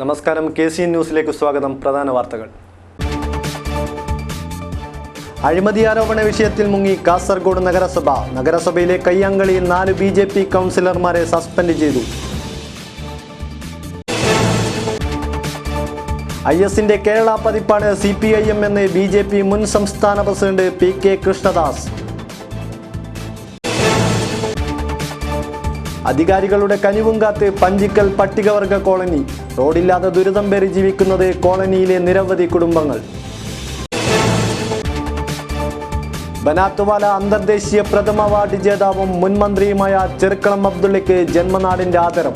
നമസ്കാരം, KCN ന്യൂസിലേക്ക് സ്വാഗതം. പ്രധാന വാർത്തകൾ. അഴിമതി ആരോപണ വിഷയത്തിൽ മുങ്ങി കാസർഗോഡ് നഗരസഭ. നഗരസഭയിലെ കയ്യാങ്കളിയിൽ 4 BJP കൗൺസിലർമാരെ സസ്പെൻഡ് ചെയ്തു. ISന്റെ കേരള പതിപ്പാണ് CPIM എന്ന് BJP മുൻ സംസ്ഥാന പ്രസിഡന്റ് PK കൃഷ്ണദാസ്. അധികാരികളുടെ കനിവും കാത്ത് പഞ്ചിക്കൽ പട്ടികവർഗ കോളനി. റോഡില്ലാതെ ദുരിതം പേറി ജീവിക്കുന്നത് കോളനിയിലെ നിരവധി കുടുംബങ്ങൾ. ബനാത്തുവാല അന്തർദേശീയ പ്രഥമ അവാർഡ് ജേതാവും മുൻ മന്ത്രിയുമായ ചെറുക്കളം അബ്ദുള്ളയ്ക്ക് ജന്മനാടിന്റെ ആദരം.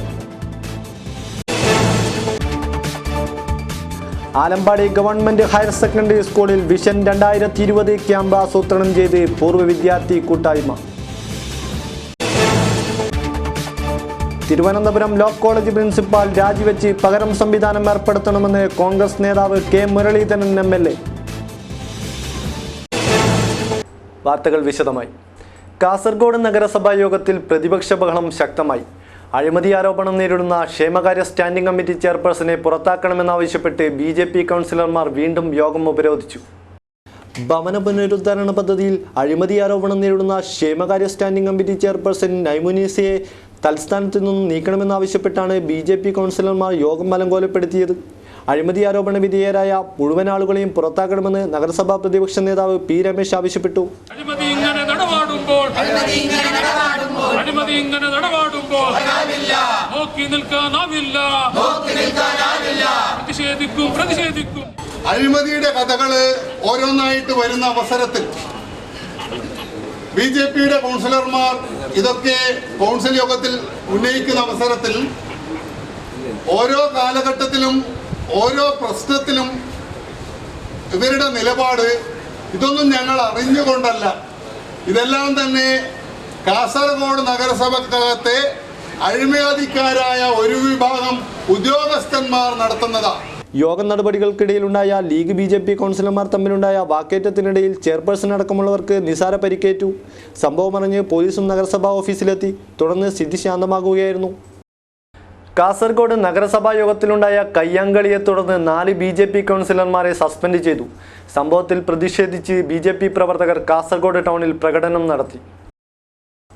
ആലമ്പാടി ഗവൺമെന്റ് ഹയർ സെക്കൻഡറി സ്കൂളിൽ വിഷൻ 2020 ക്യാമ്പ് ആസൂത്രണം ചെയ്ത് പൂർവ്വ വിദ്യാർത്ഥി കൂട്ടായ്മ. തിരുവനന്തപുരം ലോ കോളേജ് പ്രിൻസിപ്പാൾ രാജിവെച്ച് പകരം സംവിധാനം ഏർപ്പെടുത്തണമെന്ന് കോൺഗ്രസ് നേതാവ് K മുരളീധരൻ MLA. വാർത്തകൾ വിശദമായി. കാസർഗോഡ് നഗരസഭാ യോഗത്തിൽ പ്രതിപക്ഷ ബഹളം ശക്തമായി. അഴിമതി ആരോപണം നേരിടുന്ന ക്ഷേമകാര്യ സ്റ്റാൻഡിംഗ് കമ്മിറ്റി ചെയർപേഴ്സണെ പുറത്താക്കണമെന്നാവശ്യപ്പെട്ട് BJP കൗൺസിലർമാർ വീണ്ടും യോഗം ഉപരോധിച്ചു. ഭവന പുനരുദ്ധാരണ പദ്ധതിയിൽ അഴിമതി ആരോപണം നേരിടുന്ന ക്ഷേമകാര്യ സ്റ്റാൻഡിംഗ് കമ്മിറ്റി ചെയർപേഴ്സൺ നൈമുനീസയെ തൽസ്ഥാനത്ത് നിന്നും നീക്കണമെന്നാവശ്യപ്പെട്ടാണ് BJP കൗൺസിലർമാർ യോഗം അലങ്കോലപ്പെടുത്തിയത്. അഴിമതി ആരോപണ വിധേയരായ മുഴുവൻ ആളുകളെയും പുറത്താക്കണമെന്ന് നഗരസഭാ പ്രതിപക്ഷ നേതാവ് P രമേശ് ആവശ്യപ്പെട്ടു. അഴിമതിയുടെ കഥകള് ഓരോന്നായിട്ട് വരുന്ന അവസരത്തിൽ BJPയുടെ കൗൺസിലർമാർ ഇതൊക്കെ കൗൺസിൽ യോഗത്തിൽ ഉന്നയിക്കുന്ന അവസരത്തിൽ ഓരോ കാലഘട്ടത്തിലും ഓരോ പ്രശ്നത്തിലും ഇവരുടെ നിലപാട് ഇതൊന്നും ഞങ്ങൾ അറിഞ്ഞുകൊണ്ടല്ല, ഇതെല്ലാം തന്നെ കാസർഗോഡ് നഗരസഭക്കകത്തെ അഴിമതിക്കാരായ ഒരു വിഭാഗം ഉദ്യോഗസ്ഥന്മാർ നടത്തുന്നതാണ്. യോഗ നടപടികൾക്കിടയിലുണ്ടായ ലീഗ് BJP കൗൺസിലർമാർ തമ്മിലുണ്ടായ വാക്കേറ്റത്തിനിടയിൽ ചെയർപേഴ്സൺ അടക്കമുള്ളവർക്ക് നിസാര പരിക്കേറ്റു. സംഭവം അറിഞ്ഞ് പോലീസും നഗരസഭാ ഓഫീസിലെത്തി. തുടർന്ന് സ്ഥിതി ശാന്തമാകുകയായിരുന്നു. കാസർഗോഡ് നഗരസഭാ യോഗത്തിലുണ്ടായ കയ്യാങ്കളിയെ തുടർന്ന് 4 BJP കൗൺസിലർമാരെ സസ്പെൻഡ് ചെയ്തു. സംഭവത്തിൽ പ്രതിഷേധിച്ച് BJP പ്രവർത്തകർ കാസർഗോഡ് ടൗണിൽ പ്രകടനം നടത്തി.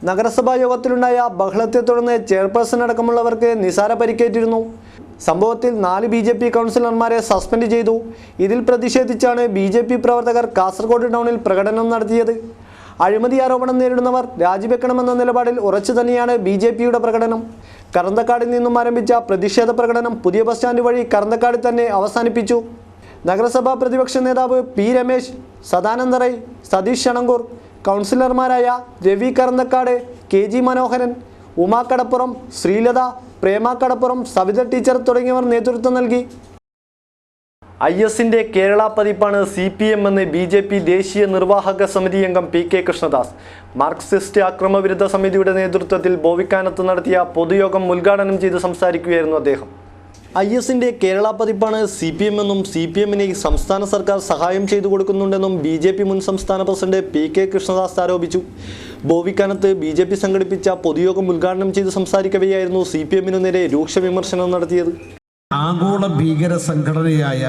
നഗരസഭാ യോഗത്തിലുണ്ടായ ബഹളത്തെ തുടർന്ന് ചെയർപേഴ്സൺ അടക്കമുള്ളവർക്ക് നിസാര പരിക്കേറ്റിരുന്നു. സംഭവത്തിൽ 4 BJP കൗൺസിലർമാരെ സസ്പെൻഡ് ചെയ്തു. ഇതിൽ പ്രതിഷേധിച്ചാണ് BJP പ്രവർത്തകർ കാസർഗോഡ് ടൗണിൽ പ്രകടനം നടത്തിയത്. അഴിമതി ആരോപണം നേരിടുന്നവർ രാജിവെക്കണമെന്ന നിലപാടിൽ ഉറച്ചു തന്നെയാണ് BJPയുടെ പ്രകടനം. കറന്തക്കാടിൽ നിന്നും ആരംഭിച്ച പ്രതിഷേധ പ്രകടനം പുതിയ ബസ് സ്റ്റാൻഡ് വഴി കറന്തക്കാടിൽ തന്നെ അവസാനിപ്പിച്ചു. നഗരസഭാ പ്രതിപക്ഷ നേതാവ് P രമേശ്, സദാനന്ദ റൈ, സതീഷ് ഷണങ്കൂർ, കൗൺസിലർമാരായ രവി കറന്തക്കാട്, KG മനോഹരൻ, ഉമാ കടപ്പുറം, ശ്രീലത, പ്രേമ കടപ്പുറം, സവിത ടീച്ചർ തുടങ്ങിയവർ നേതൃത്വം നൽകി. ISന്റെ കേരള പതിപ്പാണ് CPM എന്ന് BJP ദേശീയ നിർവാഹക സമിതി അംഗം PK കൃഷ്ണദാസ്. മാർക്സിസ്റ്റ് അക്രമവിരുദ്ധ സമിതിയുടെ നേതൃത്വത്തിൽ ബോവിക്കാനത്ത് നടത്തിയ പൊതുയോഗം ഉദ്ഘാടനം ചെയ്ത് സംസാരിക്കുകയായിരുന്നു അദ്ദേഹം. ISന്റെ കേരള പതിപ്പാണ് CPM എന്നും CPMനെ സംസ്ഥാന സർക്കാർ സഹായം ചെയ്തു കൊടുക്കുന്നുണ്ടെന്നും BJP മുൻ സംസ്ഥാന പ്രസിഡന്റ് PK കൃഷ്ണദാസ് ആരോപിച്ചു. ബോവിക്കാനത്ത് BJP സംഘടിപ്പിച്ച പൊതുയോഗം ഉദ്ഘാടനം ചെയ്ത് സംസാരിക്കവെയായിരുന്നു CPMനു നേരെ രൂക്ഷ വിമർശനം നടത്തിയത്. ആഗോള ഭീകര സംഘടനയായ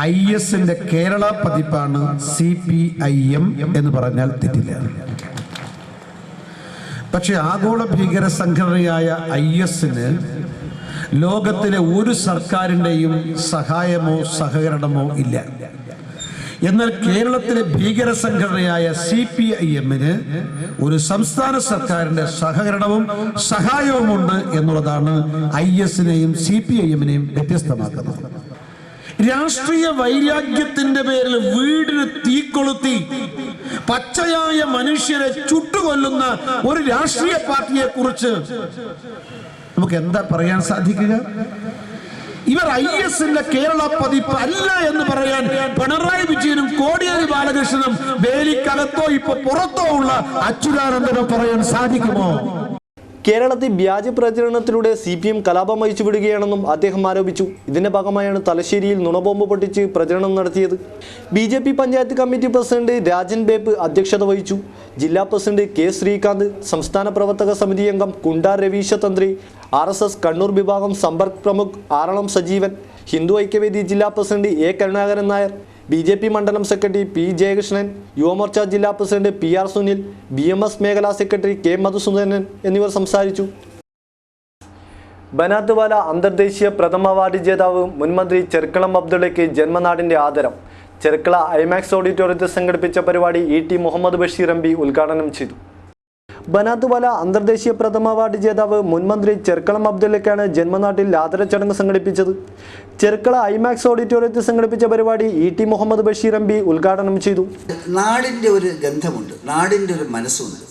ISന്റെ കേരള പതിപ്പാണ് CPIM എന്ന് പറഞ്ഞാൽ തെറ്റില്ല. പക്ഷെ ആഗോള ഭീകര സംഘടനയായ ISന് ലോകത്തിലെ ഒരു സർക്കാരിൻ്റെയും സഹായമോ സഹകരണമോ ഇല്ല. എന്നാൽ കേരളത്തിലെ ഭീകര സംഘടനയായ CPIMന് ഒരു സംസ്ഥാന സർക്കാരിന്റെ സഹകരണവും സഹായവുമുണ്ട് എന്നുള്ളതാണ് ISനെയും CPIMനെയും വ്യത്യസ്തമാക്കുന്നത്. രാഷ്ട്രീയ വൈരാഗ്യത്തിന്റെ പേരിൽ വീടിന് തീക്കൊളുത്തി പച്ചയായ മനുഷ്യരെ ചുട്ടുകൊല്ലുന്ന ഒരു രാഷ്ട്രീയ പാർട്ടിയെ കുറിച്ച് നമുക്ക് എന്താ പറയാൻ സാധിക്കുക? ഇവർ ISന്റെ കേരള പതിപ്പ് അല്ല എന്ന് പറയാൻ പിണറായി വിജയനും കോടിയേരി ബാലകൃഷ്ണനും വേലിക്കകത്തോ ഇപ്പൊ പുറത്തോ ഉള്ള അച്യുതാനന്ദനോ പറയാൻ സാധിക്കുമോ? കേരളത്തിൽ വ്യാജ പ്രചരണത്തിലൂടെ CPM കലാപം അഴിച്ചുവിടുകയാണെന്നും അദ്ദേഹം ആരോപിച്ചു. ഇതിന്റെ ഭാഗമായാണ് തലശ്ശേരിയിൽ നുണബോംബ് പൊട്ടിച്ച് പ്രചരണം നടത്തിയത്. BJP panchayat committee president Rajan ബേപ്പ് അധ്യക്ഷത വഹിച്ചു. ജില്ലാ പ്രസിഡന്റ് K ശ്രീകാന്ത്, സംസ്ഥാന പ്രവർത്തക സമിതി അംഗം കുണ്ടാർ രവീശ തന്ത്രി, RSS കണ്ണൂർ വിഭാഗം സമ്പർക്ക് പ്രമുഖ് ആറളം സജീവൻ, ഹിന്ദു ഐക്യവേദി ജില്ലാ president A Karunakaran Nair, BJP മണ്ഡലം സെക്രട്ടറി P ജയകൃഷ്ണൻ, യുവമോർച്ച ജില്ലാ പ്രസിഡന്റ് PR സുനിൽ, BMS മേഖലാ സെക്രട്ടറി K മധുസൂദനൻ എന്നിവർ സംസാരിച്ചു. ബനാത്തുവാല അന്തർദേശീയ പ്രഥമ അവാർഡ് ജേതാവ് മുൻമന്ത്രി ചെർക്കളം അബ്ദുള്ളയ്ക്ക് ജന്മനാടിൻ്റെ ആദരം. ചെർക്കള ഐമാക്സ് ഓഡിറ്റോറിയത്തിൽ സംഘടിപ്പിച്ച പരിപാടി ET മുഹമ്മദ് ബഷീർ MP ഉദ്ഘാടനം ചെയ്തു. ബനാത്തുവാല അന്തർദേശീയ പ്രഥമ അവാർഡ് ജേതാവ് മുൻമന്ത്രി ചെർക്കളം അബ്ദുള്ളയ്ക്കാണ് ജന്മനാട്ടിൽ ആദര ചടങ്ങ് സംഘടിപ്പിച്ചത്. ചെർക്കള ഐമാക്സ് ഓഡിറ്റോറിയത്തിൽ സംഘടിപ്പിച്ച പരിപാടി ET മുഹമ്മദ് ബഷീർ MP ഉദ്ഘാടനം ചെയ്തു. നാടിൻ്റെ ഒരു ഗന്ധമുണ്ട്, നാടിൻ്റെ ഒരു മനസ്സുണ്ട്.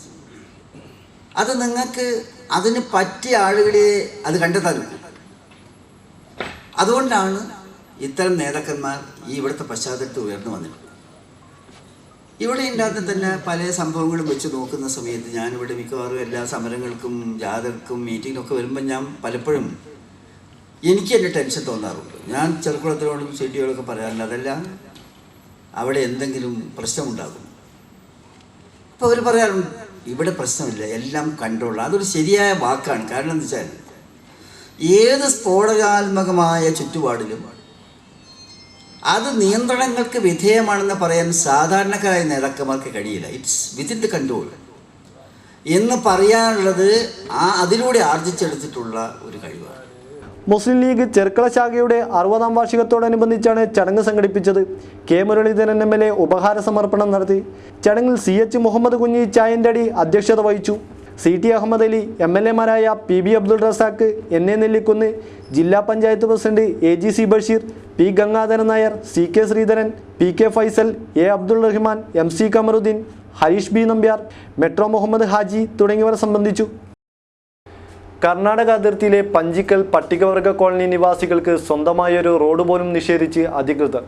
അത് നിങ്ങൾക്ക് അതിന് പറ്റിയ ആളുകളെ അത് കണ്ടെത്താനും. അതുകൊണ്ടാണ് ഇത്തരം നേതാക്കന്മാർ ഈ ഇവിടുത്തെ പശ്ചാത്തലത്തിൽ ഉയർന്നു വന്നിട്ടുള്ളത്. ഇവിടെ ഇതിനകത്ത് തന്നെ പല സംഭവങ്ങളും വെച്ച് നോക്കുന്ന സമയത്ത് ഞാനിവിടെ മിക്കവാറും എല്ലാ സമരങ്ങൾക്കും ജാഥകൾക്കും മീറ്റിങ്ങിനൊക്കെ വരുമ്പോൾ ഞാൻ പലപ്പോഴും എനിക്ക് എൻ്റെ ടെൻഷൻ തോന്നാറുണ്ട്. ഞാൻ ചെറുക്കുളത്തിനോടും CTയോടൊക്കെ പറയാറില്ല, അതെല്ലാം അവിടെ എന്തെങ്കിലും പ്രശ്നമുണ്ടാകും. അപ്പോൾ അവർ പറയാറുണ്ട് ഇവിടെ പ്രശ്നമില്ല, എല്ലാം കൺട്രോൾ. അതൊരു ശരിയായ വാക്കാണ്. കാരണം എന്താ വെച്ചാൽ ഏത് സ്ഫോടകാത്മകമായ ചുറ്റുപാടിലും അത് നിയന്ത്രണങ്ങൾക്ക് വിധേയമാണെന്ന് പറയാൻ സാധാരണക്കാരായ നേതാക്കന്മാർക്ക് കഴിയില്ല. ഇറ്റ്സ് വിത്തിൻ ദ കൺട്രോൾ എന്ന് പറയാനുള്ളത് അതിലൂടെ ആർജിച്ചെടുത്തിട്ടുള്ള ഒരു കഴിവാണ്. മുസ്ലിം ലീഗ് ചെർക്കള ശാഖയുടെ 60ാം വാർഷികത്തോടനുബന്ധിച്ചാണ് ചടങ്ങ് സംഘടിപ്പിച്ചത്. K മുരളീധരൻ MLA ഉപഹാര സമർപ്പണം നടത്തി. ചടങ്ങിൽ CH മുഹമ്മദ് കുഞ്ഞി ചായൻ്റടി അധ്യക്ഷത വഹിച്ചു. CT അഹമ്മദ് അലി, MLA മാരായ PB അബ്ദുൾ റസാഖ്, NA നെല്ലിക്കുന്ന്, ജില്ലാ panchayat president AGC Basheer, P Gangadharan Nair, CK Sreedharan, PK Faisal, A Abdul Rahman, MC Kamaruddin, Harish B Nambiar, metro Muhammad Haji തുടങ്ങിയവർ സംബന്ധിച്ചു. കർണാടക അതിർത്തിയിലെ പഞ്ചിക്കൽ പട്ടികവർഗ കോളനി നിവാസികൾക്ക് സ്വന്തമായൊരു റോഡ് പോലും നിഷേധിച്ച് അധികൃതർ.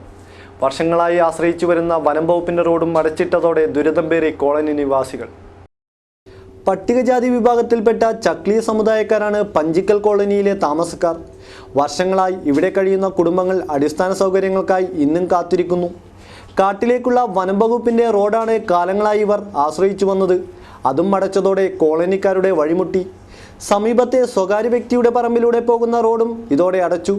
വർഷങ്ങളായി ആശ്രയിച്ചു വരുന്ന വനം വകുപ്പിൻ്റെ റോഡും അടച്ചിട്ടതോടെ ദുരിതം പേറി കോളനി നിവാസികൾ. പട്ടികജാതി വിഭാഗത്തിൽപ്പെട്ട ചക്ലീയ സമുദായക്കാരാണ് പഞ്ചിക്കൽ കോളനിയിലെ താമസക്കാർ. വർഷങ്ങളായി ഇവിടെ കഴിയുന്ന കുടുംബങ്ങൾ അടിസ്ഥാന സൗകര്യങ്ങൾക്കായി ഇന്നും കാത്തിരിക്കുന്നു. കാട്ടിലേക്കുള്ള വനം വകുപ്പിൻ്റെ റോഡാണ് കാലങ്ങളായി ഇവർ ആശ്രയിച്ചു വന്നത്. അതും അടച്ചതോടെ കോളനിക്കാരുടെ വഴിമുട്ടി. സമീപത്തെ സ്വകാര്യ വ്യക്തിയുടെ പറമ്പിലൂടെ പോകുന്ന റോഡും ഇതോടെ അടച്ചു.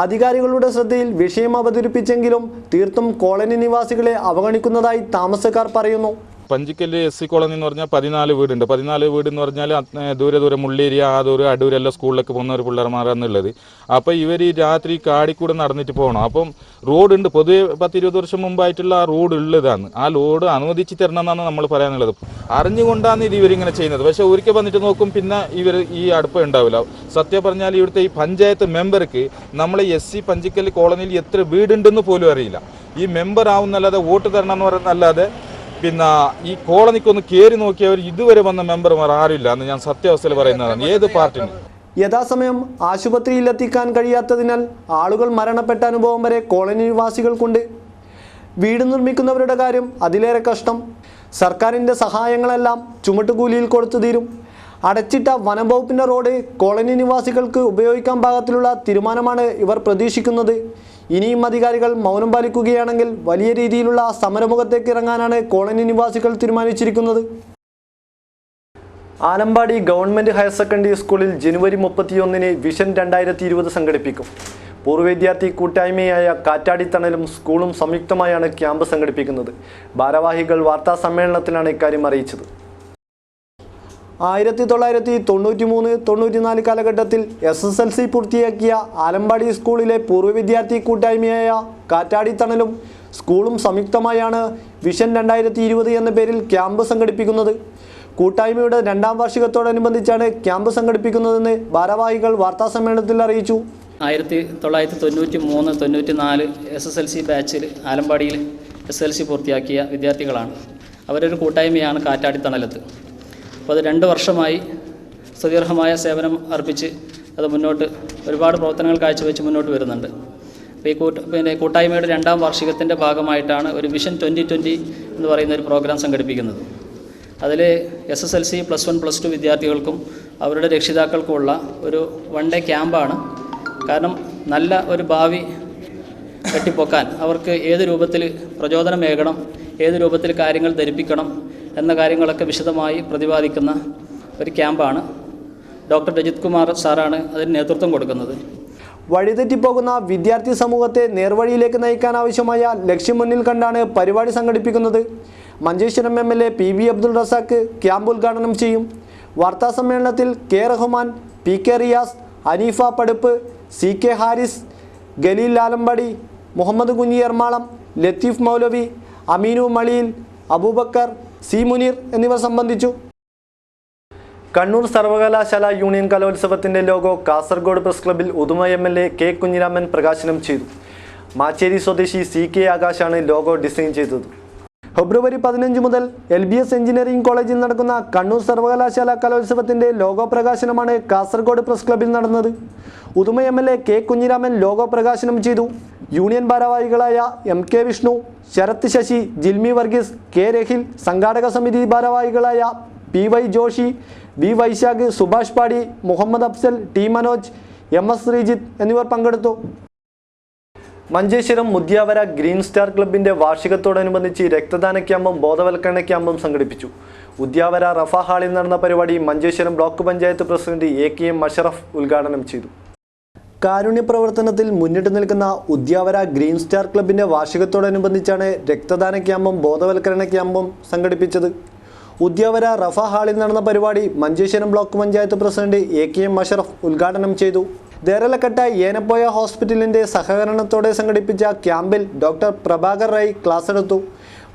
അധികാരികളുടെ ശ്രദ്ധയിൽ വിഷയം അവതരിപ്പിച്ചെങ്കിലും തീർത്തും കോളനി നിവാസികളെ അവഗണിക്കുന്നതായി താമസക്കാർ പറയുന്നു. പഞ്ചിക്കല് SC കോളനി എന്ന് പറഞ്ഞാൽ 14 വീടുണ്ട്. 14 വീട് എന്ന് പറഞ്ഞാൽ ദൂരെ മുള്ളേരിയ, ആദൂർ, അടൂരെല്ലാം സ്കൂളിലേക്ക് പോകുന്ന ഒരു പിള്ളേർമാരാണെന്നുള്ളത്. അപ്പോൾ ഇവർ രാത്രി കാടിക്കൂടെ നടന്നിട്ട് പോകണം. അപ്പം റോഡുണ്ട്, പൊതുവെ 10-20 വർഷം മുമ്പായിട്ടുള്ള ആ റോഡ് ഉള്ളതാണ്. ആ റോഡ് അനുവദിച്ച് തരണമെന്നാണ് നമ്മൾ പറയാനുള്ളത്. അറിഞ്ഞുകൊണ്ടാണ് ഇത് ഇവരിങ്ങനെ ചെയ്യുന്നത്. പക്ഷേ ഒരിക്കൽ വന്നിട്ട് നോക്കും, പിന്നെ ഇവർ ഈ അടുപ്പം ഉണ്ടാവില്ല. സത്യം പറഞ്ഞാൽ ഇവിടുത്തെ ഈ പഞ്ചായത്ത് മെമ്പർക്ക് നമ്മളെ SC പഞ്ചിക്കൽ കോളനിയിൽ എത്ര വീടുണ്ടെന്ന് പോലും അറിയില്ല. ഈ മെമ്പർ ആവുന്നല്ലാതെ വോട്ട് തരണം എന്ന് പറയുന്നതല്ലാതെ പിന്നെ ഈ കോളനിക്കൊന്ന് കയറി നോക്കിയവർ ഇതുവരെ വന്ന മെമ്പർമാർ ആരുമില്ല എന്ന് ഞാൻ സത്യാവസ്ഥയിൽ പറയുന്നതാണ്. ഏത് പാർട്ടിന് യഥാസമയം ആശുപത്രിയിൽ എത്തിക്കാൻ കഴിയാത്തതിനാൽ ആളുകൾ മരണപ്പെട്ട അനുഭവം വരെ കോളനി നിവാസികൾക്കുണ്ട്. വീട് നിർമ്മിക്കുന്നവരുടെ കാര്യം അതിലേറെ കഷ്ടം. സർക്കാരിൻ്റെ സഹായങ്ങളെല്ലാം ചുമട്ടുകൂലിയിൽ കൊടുത്തു തീരും. അടച്ചിട്ട വനം വകുപ്പിൻ്റെ റോഡ് കോളനി നിവാസികൾക്ക് ഉപയോഗിക്കാൻ പാകത്തിലുള്ള തീരുമാനമാണ് ഇവർ പ്രതീക്ഷിക്കുന്നത്. ഇനിയും അധികാരികൾ മൗനം പാലിക്കുകയാണെങ്കിൽ വലിയ രീതിയിലുള്ള സമരമുഖത്തേക്ക് ഇറങ്ങാനാണ് കോളനി നിവാസികൾ തീരുമാനിച്ചിരിക്കുന്നത്. ആലമ്പാടി ഗവൺമെൻറ് ഹയർ സെക്കൻഡറി സ്കൂളിൽ ജനുവരി 31 വിഷൻ 2020 സംഘടിപ്പിക്കും. പൂർവ്വ വിദ്യാർത്ഥി കൂട്ടായ്മയായ കാറ്റാടിത്തണലും സ്കൂളും സംയുക്തമായാണ് ക്യാമ്പ് സംഘടിപ്പിക്കുന്നത്. ഭാരവാഹികൾ വാർത്താ സമ്മേളനത്തിലാണ് ഇക്കാര്യം അറിയിച്ചത്. 1993-94 കാലഘട്ടത്തിൽ SSLC പൂർത്തിയാക്കിയ ആലമ്പാടി സ്കൂളിലെ പൂർവ്വ വിദ്യാർത്ഥി കൂട്ടായ്മയായ കാറ്റാടിത്തണലും സ്കൂളും സംയുക്തമായാണ് വിഷൻ 2020 എന്ന പേരിൽ ക്യാമ്പ് സംഘടിപ്പിക്കുന്നത്. കൂട്ടായ്മയുടെ 2ാം വാർഷികത്തോടനുബന്ധിച്ചാണ് ക്യാമ്പ് സംഘടിപ്പിക്കുന്നതെന്ന് ഭാരവാഹികൾ വാർത്താസമ്മേളനത്തിൽ അറിയിച്ചു. 1993-94 SSLC ബാച്ചിൽ ആലമ്പാടിയിൽ SSLC പൂർത്തിയാക്കിയ വിദ്യാർത്ഥികളാണ്. അവരൊരു കൂട്ടായ്മയാണ് കാറ്റാടിത്തണലത്ത്. അപ്പോൾ അത് 2 വർഷമായി സുദീർഘമായ സേവനം അർപ്പിച്ച് അത് മുന്നോട്ട് ഒരുപാട് പ്രവർത്തനങ്ങൾ കാഴ്ചവെച്ച് മുന്നോട്ട് വരുന്നുണ്ട്. അപ്പോൾ ഈ കൂട്ടായ്മയുടെ 2ാം വാർഷികത്തിൻ്റെ ഭാഗമായിട്ടാണ് ഒരു വിഷൻ 2020 എന്ന് പറയുന്ന ഒരു പ്രോഗ്രാം സംഘടിപ്പിക്കുന്നത്. അതിൽ SSLC +1 +2 വിദ്യാർത്ഥികൾക്കും അവരുടെ രക്ഷിതാക്കൾക്കുമുള്ള ഒരു 1 ഡേ ക്യാമ്പാണ്. കാരണം നല്ല ഒരു ഭാവി കെട്ടിപ്പൊക്കാൻ അവർക്ക് ഏത് രൂപത്തിൽ പ്രചോദനമേകണം, ഏത് രൂപത്തിൽ കാര്യങ്ങൾ ധരിപ്പിക്കണം എന്ന കാര്യങ്ങളൊക്കെ വിശദമായി പ്രതിപാദിക്കുന്ന ഒരു ക്യാമ്പാണ്. ഡോക്ടർ രജിത് കുമാർ സാറാണ് അതിന് നേതൃത്വം കൊടുക്കുന്നത്. വഴിതെറ്റിപ്പോകുന്ന വിദ്യാർത്ഥി സമൂഹത്തെ നേർവഴിയിലേക്ക് നയിക്കാനാവശ്യമായ ലക്ഷ്യം മുന്നിൽ കണ്ടാണ് പരിപാടി സംഘടിപ്പിക്കുന്നത്. Manjeshwaram MLA PV Abdul Razak camp ഉദ്ഘാടനം ചെയ്യും. വാർത്താസമ്മേളനത്തിൽ K Rahman, PK Riyas, Haneefa Paduppu, CK Haris, ഗലീൽ Alampady, Muhammad Kunhi Ermalam, Latheef മൗലവി, അമീനു മളിയിൽ, അബൂബക്കർ, C മുനീർ എന്നിവർ സംബന്ധിച്ചു. കണ്ണൂർ സർവകലാശാല യൂണിയൻ കലോത്സവത്തിൻ്റെ ലോഗോ കാസർഗോഡ് പ്രസ് ക്ലബ്ബിൽ ഉദുമ MLA K കുഞ്ഞിരാമൻ പ്രകാശനം ചെയ്തു. മാച്ചേരി സ്വദേശി CK ആകാശാണ് ലോഗോ ഡിസൈൻ ചെയ്തത്. ഫെബ്രുവരി 15 മുതൽ LBS എഞ്ചിനീയറിംഗ് കോളേജിൽ നടക്കുന്ന കണ്ണൂർ സർവകലാശാല കലോത്സവത്തിൻ്റെ ലോഗോ പ്രകാശനമാണ് കാസർഗോഡ് പ്രസ് ക്ലബ്ബിൽ നടന്നത്. Uduma MLA K Kunhiraman logo പ്രകാശനം ചെയ്തു. യൂണിയൻ ഭാരവാഹികളായ MK വിഷ്ണു, ശരത് ശശി, ജിൽമി വർഗീസ്, K രഹിൽ, സംഘാടക സമിതി ഭാരവാഹികളായ PY ജോഷി, B വൈശാഖ്, സുഭാഷ് പാടി, മുഹമ്മദ് അഫ്സൽ, T മനോജ്, MS ശ്രീജിത്ത് എന്നിവർ പങ്കെടുത്തു. മഞ്ചേശ്വരം മുദ്യാവര ഗ്രീൻ സ്റ്റാർ ക്ലബിൻ്റെ വാർഷികത്തോടനുബന്ധിച്ച് രക്തദാന ക്യാമ്പും ബോധവൽക്കരണ ക്യാമ്പും സംഘടിപ്പിച്ചു. ഉദ്യാവര റഫ ഹാളിൽ നടന്ന പരിപാടി Manjeshwaram block panchayat president AKM Ashraf ഉദ്ഘാടനം ചെയ്തു. കാരുണ്യ പ്രവർത്തനത്തിൽ മുന്നിട്ട് നിൽക്കുന്ന ഉദ്യാവര ഗ്രീൻ സ്റ്റാർ ക്ലബിൻ്റെ വാർഷികത്തോടനുബന്ധിച്ചാണ് രക്തദാന ക്യാമ്പും ബോധവൽക്കരണ ക്യാമ്പും സംഘടിപ്പിച്ചത്. ഉദ്യാവര റഫ ഹാളിൽ നടന്ന പരിപാടി Manjeshwaram block panchayat president AKM Ashraf ഉദ്ഘാടനം ചെയ്തു. ദേരലക്കട്ട ഏനപ്പോയ ഹോസ്പിറ്റലിൻ്റെ സഹകരണത്തോടെ സംഘടിപ്പിച്ച ക്യാമ്പിൽ ഡോക്ടർ പ്രഭാകർ റായ് ക്ലാസ് എടുത്തു.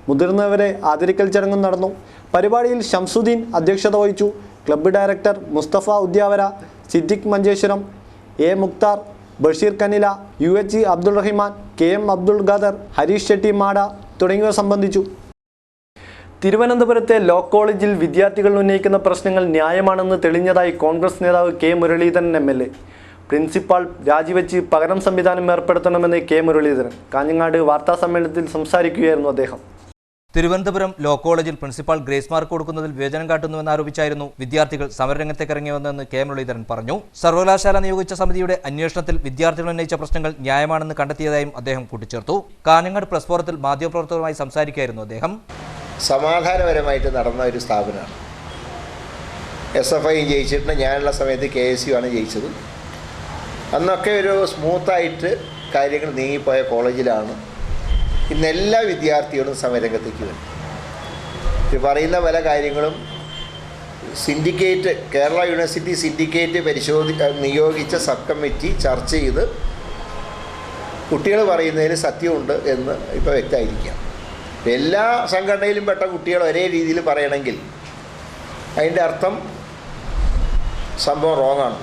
മുതിർന്നവരെ ആദരിക്കൽ ചടങ്ങും നടന്നു. പരിപാടിയിൽ ഷംസുദ്ദീൻ അധ്യക്ഷത വഹിച്ചു. Club director Mustafa Udyavara, Siddique Manjeshwaram, A Mukhtar, Basheer Kanila, UH Abdul Rahiman, KM Abdul Khader, Harish Shetty Mada തുടങ്ങിയവർ സംബന്ധിച്ചു. തിരുവനന്തപുരത്തെ ലോ കോളേജിൽ വിദ്യാർത്ഥികൾ ഉന്നയിക്കുന്ന പ്രശ്നങ്ങൾ ന്യായമാണെന്ന് തെളിഞ്ഞതായി കോൺഗ്രസ് നേതാവ് K മുരളീധരൻ MLA. പ്രിൻസിപ്പാൾ രാജിവെച്ച് പകരം സംവിധാനം ഏർപ്പെടുത്തണമെന്ന് K മുരളീധരൻ കാഞ്ഞങ്ങാട് വാർത്താസമ്മേളനത്തിൽ സംസാരിക്കുകയായിരുന്നു അദ്ദേഹം. തിരുവനന്തപുരം ലോ കോളേജിൽ പ്രിൻസിപ്പാൾ ഗ്രേസ് മാർക്ക് കൊടുക്കുന്നതിൽ വിവേചനം കാട്ടുന്നുവെന്നാരോപിച്ചായിരുന്നു വിദ്യാർത്ഥികൾ സമരരംഗത്തേക്ക് ഇറങ്ങിയതെന്ന് K മുരളീധരൻ പറഞ്ഞു. സർവകലാശാല നിയോഗിച്ച സമിതിയുടെ അന്വേഷണത്തിൽ വിദ്യാർത്ഥികൾ ഉന്നയിച്ച പ്രശ്നങ്ങൾ ന്യായമാണെന്ന് കണ്ടെത്തിയതായും അദ്ദേഹം കൂട്ടിച്ചേർത്തു. കാഞ്ഞങ്ങാട് പ്രസ് ഫോറത്തിൽ മാധ്യമപ്രവർത്തകരുമായി സംസാരിക്കുകയായിരുന്നു അദ്ദേഹം. സമാധാനപരമായിട്ട് നടന്ന ഒരു സ്ഥാപനമാണ്. SFI ജയിച്ചിട്ടുണ്ട്. ഞാനുള്ള സമയത്ത് KSU ആണ് ജയിച്ചത്. അന്നൊക്കെ ഒരു സ്മൂത്തായിട്ട് കാര്യങ്ങൾ നീങ്ങിപ്പോയ കോളേജിലാണ് ഇന്ന് എല്ലാ വിദ്യാർത്ഥികളും സമരരംഗത്തേക്ക് വരും. ഇത് പറയുന്ന പല കാര്യങ്ങളും സിൻഡിക്കേറ്റ്, കേരള യൂണിവേഴ്സിറ്റി സിൻഡിക്കേറ്റ് നിയോഗിച്ച സബ് കമ്മിറ്റി ചർച്ച ചെയ്ത് കുട്ടികൾ പറയുന്നതിൽ സത്യമുണ്ട് എന്ന് ഇപ്പോൾ വ്യക്തമായിരിക്കാം. എല്ലാ സംഘടനയിലും പെട്ട കുട്ടികൾ ഒരേ രീതിയിൽ പറയണമെങ്കിൽ അതിൻ്റെ അർത്ഥം സംഭവം റോങ്ങാണ്.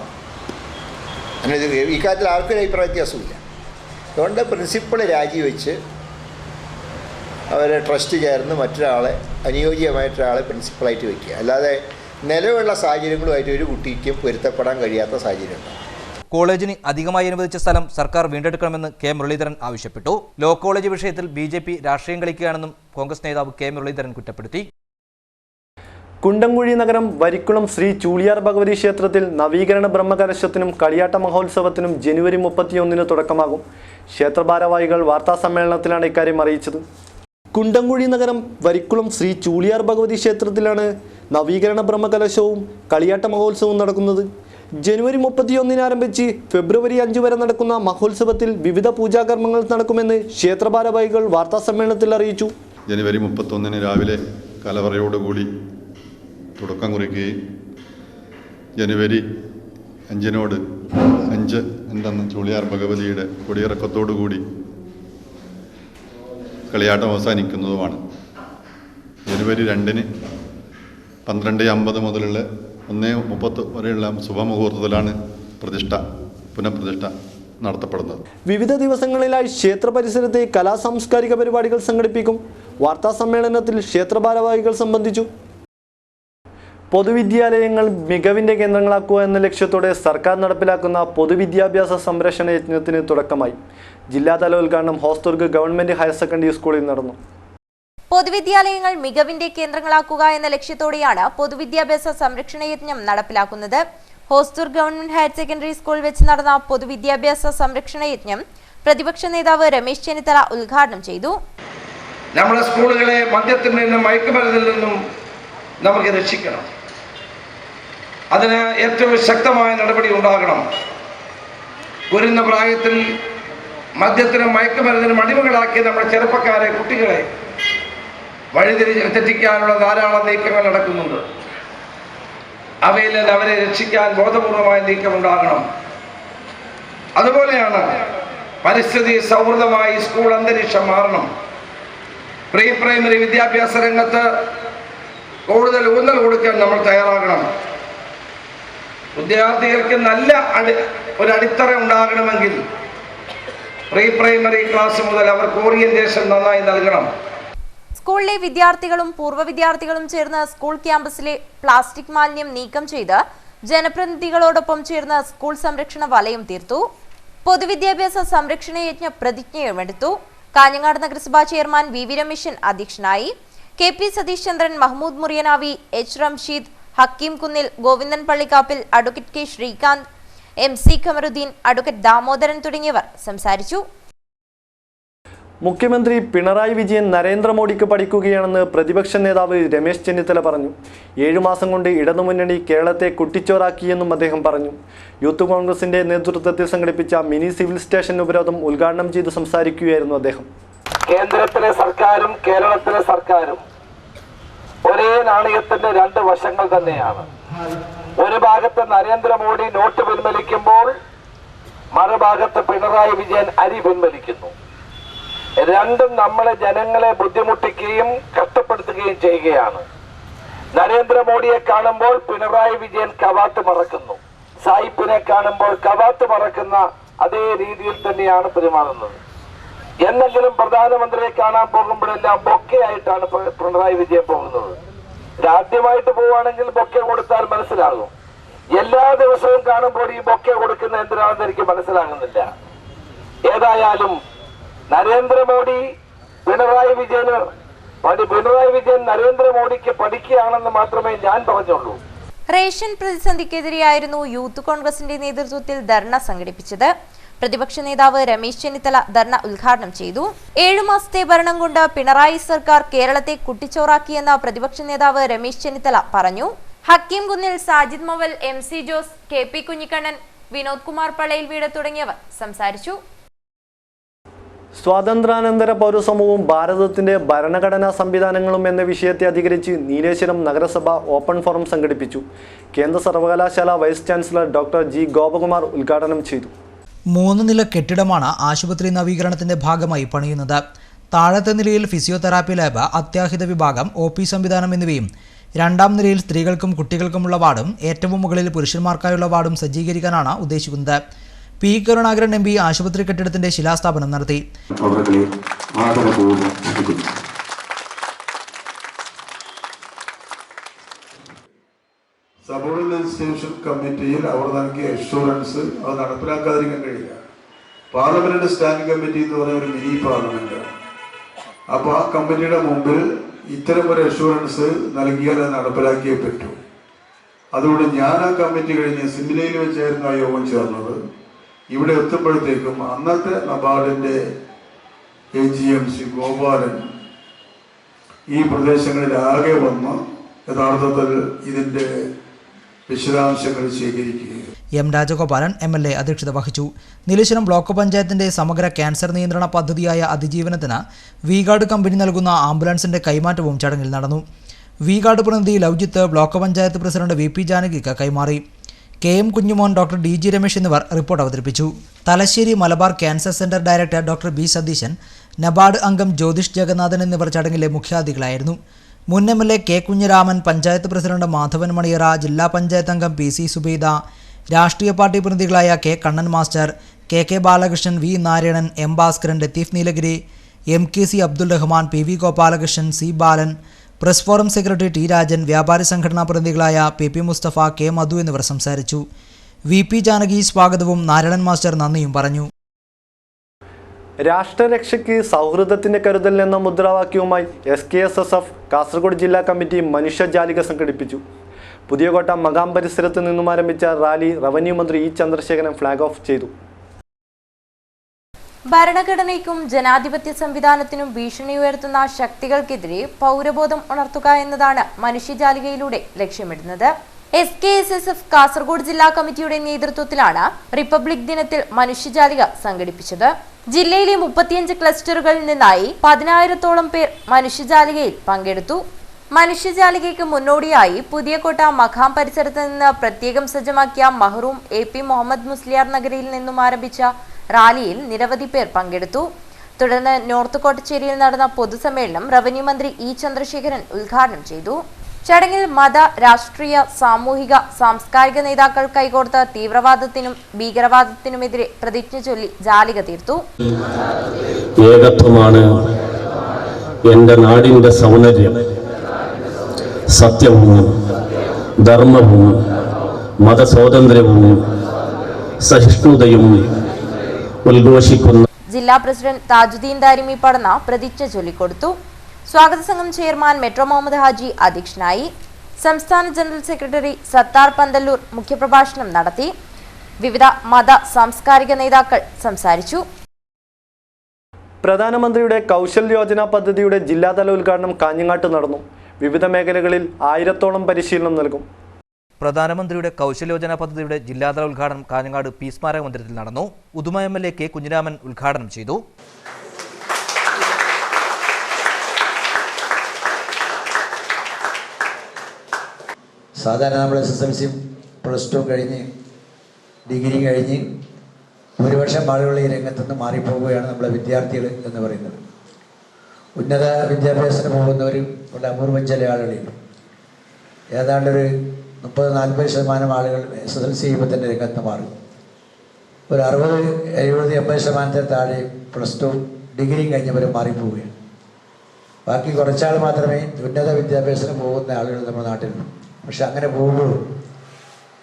അങ്ങനെ ഈ കാര്യത്തിൽ ആർക്കും ഒരു അഭിപ്രായ വ്യത്യാസമില്ല. അതുകൊണ്ട് പ്രിൻസിപ്പൾ രാജിവെച്ച് അവരെ ട്രസ്റ്റ് ചേർന്ന് മറ്റൊരാളെ, അനുയോജ്യമായിട്ടൊരാളെ പ്രിൻസിപ്പളായിട്ട് വയ്ക്കുക. അല്ലാതെ നിലവിലുള്ള സാഹചര്യങ്ങളുമായിട്ട് ഒരു കുട്ടിക്കും പൊരുത്തപ്പെടാൻ കഴിയാത്ത സാഹചര്യമുണ്ട്. കോളേജിന് അധികമായി അനുവദിച്ച സ്ഥലം സർക്കാർ വീണ്ടെടുക്കണമെന്ന് K മുരളീധരൻ ആവശ്യപ്പെട്ടു. ലോ കോളേജ് വിഷയത്തിൽ BJP രാഷ്ട്രീയം കളിക്കുകയാണെന്നും കോൺഗ്രസ് നേതാവ് K മുരളീധരൻ കുറ്റപ്പെടുത്തി. കുണ്ടംകുഴി നഗരം വരിക്കുളം ശ്രീ ചൂളിയാർ ഭഗവതി ക്ഷേത്രത്തിൽ നവീകരണ ബ്രഹ്മകലശത്തിനും കളിയാട്ട മഹോത്സവത്തിനും ജനുവരി 31 തുടക്കമാകും. ക്ഷേത്ര ഭാരവാഹികൾ വാർത്താസമ്മേളനത്തിലാണ് ഇക്കാര്യം അറിയിച്ചത്. കുണ്ടംകുഴി നഗരം വരിക്കുളം ശ്രീ ചൂളിയാർ ഭഗവതി ക്ഷേത്രത്തിലാണ് നവീകരണ ബ്രഹ്മകലശവും കളിയാട്ട മഹോത്സവവും നടക്കുന്നത്. ജനുവരി 31 ആരംഭിച്ച് ഫെബ്രുവരി 5 വരെ നടക്കുന്ന മഹോത്സവത്തിൽ വിവിധ പൂജാകർമ്മങ്ങൾ നടക്കുമെന്ന് ക്ഷേത്ര ഭാരവാഹികൾ വാർത്താസമ്മേളനത്തിൽ അറിയിച്ചു. ജനുവരി 31 രാവിലെ കലവറയോടുകൂടി തുടക്കം കുറിക്കുകയും ജനുവരി 5 എന്തെന്ന് ചൂളിയാർ ഭഗവതിയുടെ കൊടിയിറക്കത്തോടുകൂടി കളിയാട്ടം അവസാനിക്കുന്നതുമാണ്. ജനുവരി 2 12:50 മുതലുള്ള 1:30 വരെയുള്ള ശുഭമുഹൂർത്തത്തിലാണ് പുനഃപ്രതിഷ്ഠ നടത്തപ്പെടുന്നത്. വിവിധ ദിവസങ്ങളിലായി ക്ഷേത്ര പരിസരത്തെ കലാസാംസ്കാരിക പരിപാടികൾ സംഘടിപ്പിക്കും. വാർത്താ സമ്മേളനത്തിൽ ക്ഷേത്ര ഭാരവാഹികൾ സംബന്ധിച്ചു. പൊതുവിദ്യാലയങ്ങൾ മികവിൻ്റെ കേന്ദ്രങ്ങളാക്കുക എന്ന ലക്ഷ്യത്തോടെ സർക്കാർ നടപ്പിലാക്കുന്ന പൊതുവിദ്യാഭ്യാസ സംരക്ഷണ യജ്ഞത്തിന് തുടക്കമായി. ജില്ലാതല ഉദ്ഘാടനം ഹോസ്ദുർഗ് ഗവൺമെന്റ് ഹയർ സെക്കൻഡറി സ്കൂളിൽ നടന്നു. പൊതുവിദ്യാലയങ്ങൾ മികവിന്റെ കേന്ദ്രങ്ങളാക്കുക എന്ന ലക്ഷ്യത്തോടെയാണ് പൊതുവിദ്യാഭ്യാസ സംരക്ഷണ യജ്ഞം നടപ്പിലാക്കുന്നത്. ഹോസ്ദുർഗ് ഗവൺമെന്റ് ഹയർ സെക്കൻഡറി സ്കൂളിൽ വെച്ച് നടന്ന പൊതുവിദ്യാഭ്യാസ സംരക്ഷണ യജ്ഞം പ്രതിപക്ഷ നേതാവ് രമേശ് ചെന്നിത്തല ഉദ്ഘാടനം ചെയ്തു. നമ്മുടെ സ്കൂളുകളെ മദ്യത്തിൽ നിന്നും മയക്കുമരുന്നിൽ നിന്നും നമുക്ക് രക്ഷിക്കണം. അതിന് ഏറ്റവും ശക്തമായ നടപടി ഉണ്ടാകണം. വരുന്ന പ്രായത്തിൽ മദ്യത്തിനും മയക്കുമരുന്നിനും അടിമകളാക്കി നമ്മുടെ ചെറുപ്പക്കാരെ, കുട്ടികളെ തെറ്റിക്കാനുള്ള ധാരാളം നീക്കങ്ങൾ നടക്കുന്നുണ്ട്. അവയിൽ നിന്ന് അവരെ രക്ഷിക്കാൻ ബോധപൂർവമായ നീക്കം ഉണ്ടാകണം. അതുപോലെയാണ് പരിസ്ഥിതി സൗഹൃദമായി സ്കൂൾ അന്തരീക്ഷം മാറണം. പ്രീ പ്രൈമറി വിദ്യാഭ്യാസ രംഗത്ത് കൂടുതൽ ഊന്നൽ കൊടുക്കാൻ നമ്മൾ തയ്യാറാകണം. വിദ്യാർത്ഥികൾക്ക് നല്ല ഒരു അടിത്തറ ഉണ്ടാകണമെങ്കിൽ പ്രീ പ്രൈമറി ക്ലാസ് മുതൽ അവർക്ക് ഓറിയന്റേഷൻ നന്നായി നൽകണം. സ്കൂളിലെ വിദ്യാർത്ഥികളും പൂർവ്വ വിദ്യാർത്ഥികളും ചേർന്ന് സ്കൂൾ ക്യാമ്പസിലെ പ്ലാസ്റ്റിക് മാലിന്യം നീക്കം ചെയ്ത് ജനപ്രതിനിധികളോടൊപ്പം ചേർന്ന് സ്കൂൾ സംരക്ഷണ വലയം തീർത്തു. പൊതുവിദ്യാഭ്യാസ സംരക്ഷണ യജ്ഞ പ്രതിജ്ഞയുമെടുത്തു. കാഞ്ഞങ്ങാട് നഗരസഭാ ചെയർമാൻ വി രമേശൻ അധ്യക്ഷനായി. K P. Satheesh Chandran, Mahmood Muriyanavi, H Ramsheed, Hakeem Kunnil, Govindan Pallikappil, advocate K Sreekanth, MC Khamaruddin, advocate Damodaran തുടങ്ങിയവർ സംസാരിച്ചു. മുഖ്യമന്ത്രി പിണറായി വിജയൻ നരേന്ദ്രമോദിക്ക് പഠിക്കുകയാണെന്ന് പ്രതിപക്ഷ നേതാവ് രമേശ് ചെന്നിത്തല പറഞ്ഞു. 7 മാസം കൊണ്ട് ഇടതുമുന്നണി കേരളത്തെ കുട്ടിച്ചോറാക്കിയെന്നും അദ്ദേഹം പറഞ്ഞു. യൂത്ത് കോൺഗ്രസിന്റെ നേതൃത്വത്തിൽ സംഘടിപ്പിച്ച മിനി സിവിൽ സ്റ്റേഷൻ ഉപരോധം ഉദ്ഘാടനം ചെയ്ത് സംസാരിക്കുകയായിരുന്നു അദ്ദേഹം. കേന്ദ്രത്തിലെ സർക്കാരും കേരളത്തിലെ സർക്കാരും ഒരേ നാണയത്തിന്റെ 2 വശങ്ങൾ തന്നെയാണ്. ഒരു ഭാഗത്ത് നരേന്ദ്രമോദി നോട്ട് പിൻവലിക്കുമ്പോൾ മറുഭാഗത്ത് പിണറായി വിജയൻ അരി പിൻവലിക്കുന്നു. രണ്ടും നമ്മളെ ജനങ്ങളെ ബുദ്ധിമുട്ടിക്കുകയും കഷ്ടപ്പെടുത്തുകയും ചെയ്യുകയാണ്. നരേന്ദ്രമോദിയെ കാണുമ്പോൾ പിണറായി വിജയൻ കവാത്ത് മറക്കുന്നു. സായിപ്പിനെ കാണുമ്പോൾ കവാത്ത് മറക്കുന്ന അതേ രീതിയിൽ തന്നെയാണ് പെരുമാറുന്നത്. എന്നെങ്കിലും പ്രധാനമന്ത്രിയെ കാണാൻ പോകുമ്പോഴെല്ലാം ബൊക്കെയായിട്ടാണ് പിണറായി വിജയൻ പോകുന്നത്. ആദ്യമായിട്ട് പോവുകയാണെങ്കിൽ ബൊക്കെ കൊടുത്താൽ മനസ്സിലാകും. എല്ലാ ദിവസവും കാണുമ്പോൾ ഈ ബൊക്കെ കൊടുക്കുന്ന എന്തിനാണെന്ന് എനിക്ക് മനസ്സിലാകുന്നില്ല. ഏതായാലും നരേന്ദ്രമോദി പിണറായി വിജയൻ നരേന്ദ്രമോദിക്ക് പഠിക്കുകയാണെന്ന് മാത്രമേ ഞാൻ പറഞ്ഞുള്ളൂ. റേഷൻ പ്രതിസന്ധിക്കെതിരെയായിരുന്നു യൂത്ത് കോൺഗ്രസിന്റെ നേതൃത്വത്തിൽ ധർണ സംഘടിപ്പിച്ചത്. പ്രതിപക്ഷ നേതാവ് രമേശ് ചെന്നിത്തല ധർണ ഉദ്ഘാടനം ചെയ്തു. 7 മാസത്തെ ഭരണം കൊണ്ട് പിണറായി സർക്കാർ കേരളത്തെ കുട്ടിച്ചോറാക്കിയെന്ന പ്രതിപക്ഷ നേതാവ് രമേശ് ചെന്നിത്തല പറഞ്ഞു. ഹക്കീം കുന്നിൽ, സാജിദ് മൊവൽ, MC ജോസ്, KP കുഞ്ഞിക്കണ്ണൻ, വിനോദ് കുമാർ പള്ളയിൽ വീട് തുടങ്ങിയവർ സംസാരിച്ചു. സ്വാതന്ത്ര്യാനന്തര പൗരസമൂഹവും ഭാരതത്തിന്റെ ഭരണഘടനാ സംവിധാനങ്ങളും എന്ന വിഷയത്തെ അധികരിച്ച് നീലേശ്വരം നഗരസഭ ഓപ്പൺ ഫോറം സംഘടിപ്പിച്ചു. കേന്ദ്ര സർവകലാശാല vice chancellor doctor G Gopakumar ഉദ്ഘാടനം ചെയ്തു. 3 നില കെട്ടിടമാണ് ആശുപത്രി നവീകരണത്തിന്റെ ഭാഗമായി പണിയുന്നത്. താഴത്തെ നിലയിൽ ഫിസിയോതെറാപ്പി ലാബ്, അത്യാഹിത വിഭാഗം, OP സംവിധാനം എന്നിവയും 2ാം നിലയിൽ സ്ത്രീകൾക്കും കുട്ടികൾക്കുമുള്ള വാർഡും ഏറ്റവും മുകളിൽ പുരുഷന്മാർക്കായുള്ള വാർഡും സജ്ജീകരിക്കാനാണ് ഉദ്ദേശിക്കുന്നത്. P. കരുണാകരൻ MP ആശുപത്രി കെട്ടിടത്തിന്റെ ശിലാസ്ഥാപനം നടത്തി. സബോർഡിനേറ്റ് സ്റ്റേഷൻ കമ്മിറ്റിയിൽ അവർ നൽകിയ അഷുറൻസ് അത് നടപ്പിലാക്കാതിരിക്കാൻ കഴിയില്ല. പാർലമെന്റ് സ്റ്റാൻഡിംഗ് കമ്മിറ്റി എന്ന് പറയുന്ന ഒരു മിനി പാർലമെന്റ്. അപ്പോൾ ആ കമ്മിറ്റിയുടെ മുമ്പിൽ ഇത്തരം ഒരു അഷുറൻസ് നൽകിയാൽ അത് നടപ്പിലാക്കിയേ പറ്റൂ. അതുകൊണ്ട് ഞാൻ ആ കമ്മിറ്റി കഴിഞ്ഞ് സിംലയിൽ വെച്ചായിരുന്നു ആ യോഗം ചേർന്നത്. ഇവിടെ എത്തുമ്പോഴത്തേക്കും അന്നത്തെ നബാർഡിന്റെ AGM ഗോപാലൻ ഈ പ്രദേശങ്ങളിലാകെ വന്ന് യഥാർത്ഥത്തിൽ ഇതിന്റെ വിശദാംശങ്ങൾ ശേഖരിക്കുകയും. M. രാജഗോപാലൻ MLA അധ്യക്ഷത വഹിച്ചു. നീലേശ്വരം ബ്ലോക്ക് പഞ്ചായത്തിന്റെ സമഗ്ര ക്യാൻസർ നിയന്ത്രണ പദ്ധതിയായ അതിജീവനത്തിന് V-ഗാർഡ് കമ്പനി നൽകുന്ന ആംബുലൻസിന്റെ കൈമാറ്റവും ചടങ്ങിൽ നടന്നു. V-ഗാർഡ് പ്രതിനിധി Lovejith block panchayat president VP ജാനകിക്ക് കൈമാറി. KM Kunjumon, doctor DG Ramesh എന്നിവർ റിപ്പോർട്ട് അവതരിപ്പിച്ചു. Thalassery Malabar cancer centre director doctor B. Satheesan, NABARD അംഗം ജ്യോതിഷ് ജഗന്നാഥൻ എന്നിവർ ചടങ്ങിലെ മുഖ്യാതിഥികളായിരുന്നു. മുൻ MLA K. Kunhiraman, panchayat president Madhavan Maniyara, ജില്ലാ പഞ്ചായത്ത് അംഗം PC സുബൈദ, രാഷ്ട്രീയ പാർട്ടി പ്രതിനിധികളായ K. Kannan master, KK Balakrishnan, V. Narayanan, M. Bhaskaran, Latheef Nilagiri, MKC Abdul Rahman, PV Gopalakrishnan, C. Balan, press forum secretary T. Rajan, വ്യാപാരി സംഘടനാ പ്രതിനിധികളായ PP മുസ്തഫ, K. മധു എന്നിവർ സംസാരിച്ചു. VP ജാനകി സ്വാഗതവും നാരായണൻ മാസ്റ്റർ നന്ദിയും പറഞ്ഞു. രാഷ്ട്രരക്ഷയ്ക്ക് സൗഹൃദത്തിന്റെ കരുതൽ എന്ന മുദ്രാവാക്യവുമായി SKSSF കാസർഗോഡ് ജില്ലാ കമ്മിറ്റി മനുഷ്യജാലിക സംഘടിപ്പിച്ചു. പുതിയകോട്ട മകാം പരിസരത്ത് നിന്നും ആരംഭിച്ച റാലി റവന്യൂ മന്ത്രി E. ചന്ദ്രശേഖരൻ ഫ്ലാഗ് ഓഫ് ചെയ്തു. ഭരണഘടനയ്ക്കും ജനാധിപത്യ സംവിധാനത്തിനും ഭീഷണി ഉയർത്തുന്ന ശക്തികൾക്കെതിരെ പൗരബോധം ഉണർത്തുക എന്നതാണ് മനുഷ്യജാലികയിലൂടെ ലക്ഷ്യമിടുന്നത്. SKSSF കാസർഗോഡ് ജില്ലാ കമ്മിറ്റിയുടെ നേതൃത്വത്തിലാണ് റിപ്പബ്ലിക് ദിനത്തിൽ മനുഷ്യജാലിക സംഘടിപ്പിച്ചത്. ജില്ലയിലെ 35 ക്ലസ്റ്ററുകളിൽ നിന്നായി 10,000-ഓളം പേർ മനുഷ്യജാലികയിൽ പങ്കെടുത്തു. മനുഷ്യജാലികയ്ക്ക് മുന്നോടിയായി പുതിയകോട്ട മഖാം പരിസരത്ത് നിന്ന് പ്രത്യേകം സജ്ജമാക്കിയ മഹ്റൂം AP മുഹമ്മദ് മുസ്ലിയാർ നഗരിയിൽ നിന്നും ആരംഭിച്ച റാലിയിൽ നിരവധി പേർ പങ്കെടുത്തു. തുടർന്ന് നോർത്ത് കോട്ടച്ചേരിയിൽ നടന്ന പൊതുസമ്മേളനം റവന്യൂ മന്ത്രി E ചന്ദ്രശേഖരൻ ഉദ്ഘാടനം ചെയ്തു. ചടങ്ങിൽ മത, രാഷ്ട്രീയ, സാമൂഹിക, സാംസ്കാരിക നേതാക്കൾ കൈകോർത്ത് തീവ്രവാദത്തിനും ഭീകരവാദത്തിനുമെതിരെ പ്രതിജ്ഞ ചൊല്ലി ജാലിക തീർത്തു. ഏകത്വമാണ് എൻ്റെ നാടിൻ്റെ സൗന്ദര്യം. സത്യവും ധർമ്മവും മതസ്വാതന്ത്ര്യവും സഹിഷ്ണുതയും ഉദ്ഘോഷിക്കുന്ന ജില്ലാ പ്രസിഡന്റ് താജുദ്ദീൻ ദാരിമി പടന്ന പ്രതിജ്ഞ ചൊല്ലിക്കൊടുത്തു. സ്വാഗത സംഘം ചെയർമാൻ മെട്രോ മുഹമ്മദ് ഹാജി അധ്യക്ഷനായി. സംസ്ഥാന ജനറൽ സെക്രട്ടറി സത്താർ പന്തല്ലൂർ മുഖ്യപ്രഭാഷണം നടത്തി. വിവിധ മത സാംസ്കാരിക നേതാക്കൾ സംസാരിച്ചു. പ്രധാനമന്ത്രിയുടെ കൗശൽ യോജന പദ്ധതിയുടെ ജില്ലാതല ഉദ്ഘാടനം കാഞ്ഞങ്ങാട്ട് നടന്നു. വിവിധ മേഖലകളിൽ 1000-ഓളം പരിശീലനം നൽകും. പ്രധാനമന്ത്രിയുടെ കൗശൽ യോജന പദ്ധതിയുടെ ജില്ലാതല ഉദ്ഘാടനം കാഞ്ഞങ്ങാട് പി സ്മാരക മന്ദിരത്തിൽ നടന്നു. ഉദുമ MLA K കുഞ്ഞിരാമൻ ഉദ്ഘാടനം ചെയ്തു. സാധാരണ നമ്മൾ SSLC +2 കഴിഞ്ഞ് ഡിഗ്രി കഴിഞ്ഞ് ഭൂരിപക്ഷം ആളുകൾ ഈ രംഗത്തുനിന്ന് മാറിപ്പോവുകയാണ് നമ്മളെ വിദ്യാർത്ഥികൾ എന്ന് പറയുന്നത്. ഉന്നത വിദ്യാഭ്യാസത്തിന് പോകുന്നവരും ഉള്ള അപൂർവം ചില ആളുകളിൽ ഏതാണ്ടൊരു 30-40% ആളുകൾ SSLC ചെയ്യുമ്പോൾ തന്നെ രംഗത്ത് മാറും. ഒരു 60-70-80% താഴെ +2 ഡിഗ്രിയും കഴിഞ്ഞവർ മാറിപ്പോവുകയാണ്. ബാക്കി കുറച്ചാൾ മാത്രമേ ഉന്നത വിദ്യാഭ്യാസത്തിന് പോകുന്ന ആളുകൾ നമ്മുടെ നാട്ടിലുള്ളൂ. പക്ഷെ അങ്ങനെ പോകുമ്പോൾ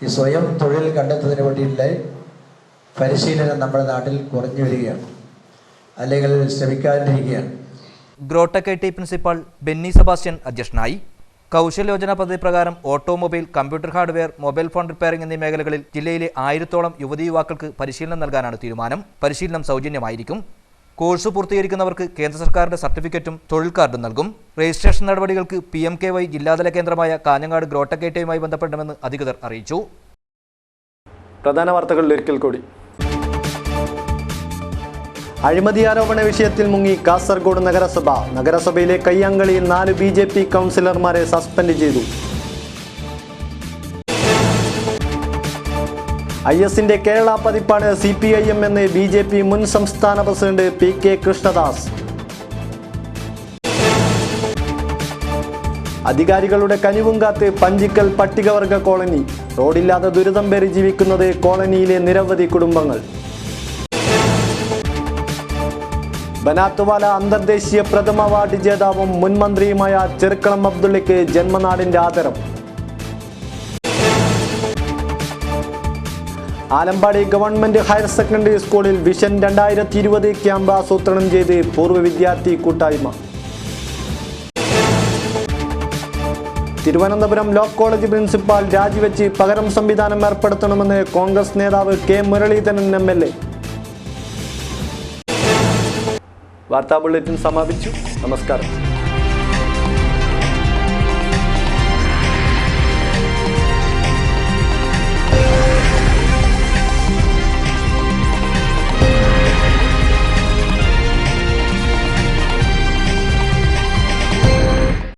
ഈ സ്വയം തൊഴിൽ കണ്ടെത്തുന്നതിന് വേണ്ടിയിട്ടുള്ള പരിശീലനം നമ്മുടെ നാട്ടിൽ കുറഞ്ഞു വരികയാണ്, അല്ലെങ്കിൽ ശ്രമിക്കാതിരിക്കുകയാണ്. ഗ്രോട്ടക് IT പ്രിൻസിപ്പാൾ ബെന്നി സെബാസ്റ്റ്യൻ അധ്യക്ഷനായി. കൗശൽ യോജന പദ്ധതി പ്രകാരം automobile, computer hardware, mobile phone repairing എന്നീ മേഖലകളിൽ ജില്ലയിലെ 1000-ഓളം യുവതീ-യുവാക്കൾക്ക് പരിശീലനം നൽകാനാണ് തീരുമാനം. പരിശീലനം സൗജന്യമായിരിക്കും. കോഴ്സ് പൂർത്തീകരിക്കുന്നവർക്ക് കേന്ദ്ര സർക്കാരിന്റെ സർട്ടിഫിക്കറ്റും തൊഴിൽ കാർഡും നൽകും. രജിസ്ട്രേഷൻ നടപടികൾക്ക് PMKY ജില്ലാതല കേന്ദ്രമായ കാഞ്ഞങ്ങാട് ഗ്രോട്ടക് ITയുമായി ബന്ധപ്പെടണമെന്ന് അധികൃതർ അറിയിച്ചു. പ്രധാന വാർത്തകളിൽ ഒരിക്കൽ കൂടി. അഴിമതി ആരോപണ വിഷയത്തിൽ മുങ്ങി കാസർഗോഡ് നഗരസഭ. നഗരസഭയിലെ കയ്യാങ്കളിയിൽ 4 BJP കൗൺസിലർമാരെ സസ്പെൻഡ് ചെയ്തു. ISന്റെ കേരള പതിപ്പാണ് CPIM എന്ന് BJP മുൻ സംസ്ഥാന പ്രസിഡന്റ് PK കൃഷ്ണദാസ്. അധികാരികളുടെ കനിവും കാത്ത് പഞ്ചിക്കൽ പട്ടികവർഗ കോളനി. റോഡില്ലാതെ ദുരിതം പേറി ജീവിക്കുന്നത് കോളനിയിലെ നിരവധി കുടുംബങ്ങൾ. ബനാത്തുവാല അന്തർദേശീയ പ്രഥമ അവാർഡ് ജേതാവും മുൻ മന്ത്രിയുമായ ചെറുക്കളം അബ്ദുള്ളയ്ക്ക് ജന്മനാടിന്റെ ആദരം. ആലമ്പാടി ഗവൺമെന്റ് ഹയർ സെക്കൻഡറി സ്കൂളിൽ വിഷൻ 2020 ക്യാമ്പ് ആസൂത്രണം ചെയ്ത് പൂർവ്വ വിദ്യാർത്ഥി കൂട്ടായ്മ. തിരുവനന്തപുരം ലോ കോളേജ് പ്രിൻസിപ്പാൾ രാജിവെച്ച് പകരം സംവിധാനം ഏർപ്പെടുത്തണമെന്ന് കോൺഗ്രസ് നേതാവ് K മുരളീധരൻ MLA. വാർത്താ ബുള്ളറ്റിൻ സമാപിച്ചു. നമസ്കാരം.